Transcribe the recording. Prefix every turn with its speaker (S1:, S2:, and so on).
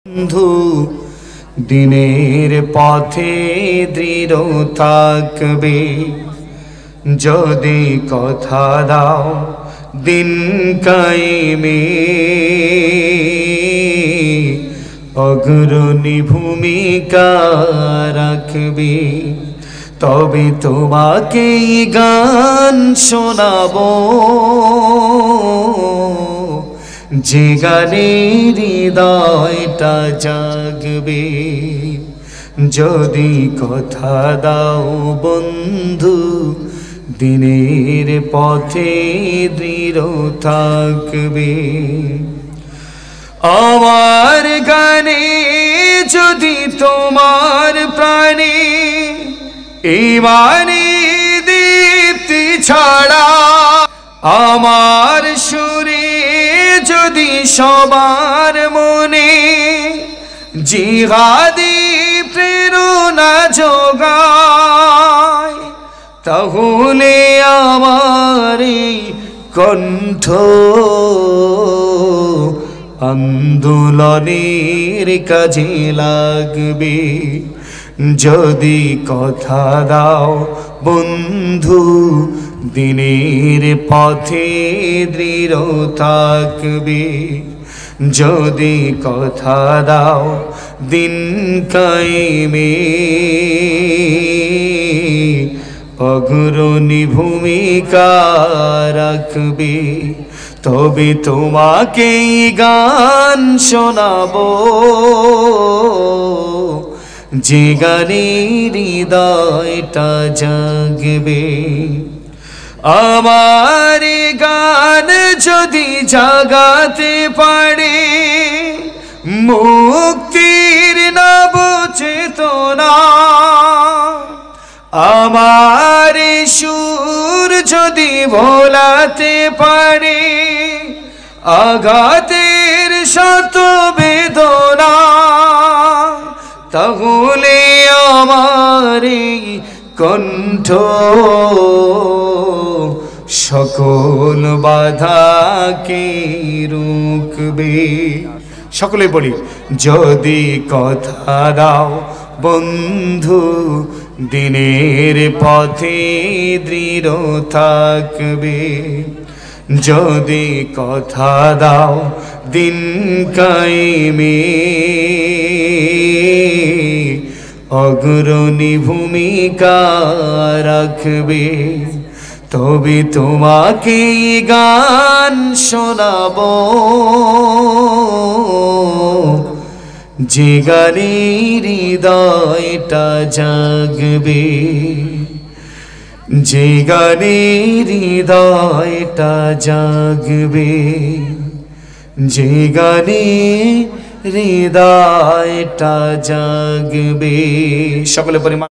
S1: বন্ধু দিনের পথে দৃঢ় থাকবে যদি কথা দাও দিন কায়েমে অগ্রণী ভূমিকা রাখবে তবে তোমাকে গান শোনাবো যে গানে হৃদয়টা জাগবে যদি কথা দাও বন্ধু দিনের পথে দৃঢ় থাকবে আমার গানে যদি তোমার প্রাণে ঈমানে দীপ্তি ছড়া আমার সুরে যদি সবার মনে জিহাদি প্রেরণা যোগায় তাহলে আমার কণ্ঠ আন্দোলনের কাজে লাগবে যদি কথা দাও বন্ধু দিনের পথে দৃঢ় থাকবে যদি কথা দাও দিন কায়েমে অগ্রণী ভূমিকা রাখবে তবে তোমাকে গান শোনাবো যে গানে হৃদয়টা জাগবে আমার গান যদি জাগাতে পারে মুক্তির নব চেতনা আমার সুর যদি ভোলাতে পারে আঘাতের শত বেদনা তাহলে আমার কণ্ঠ সকল বাধাকে রুখবে সকলে বলি যদি কথা দাও বন্ধু দিনের পথে দৃঢ় থাকবে যদি কথা দাও দিন কায়েমে অগ্রণী ভূমিকা রাখবে তবে তোমাকে গান শোনাবো যে গানে হৃদয়টা জাগবে যে গানে হৃদয়টা জাগবে যে গানে হৃদয়টা জাগবে সকলে পরিমাণ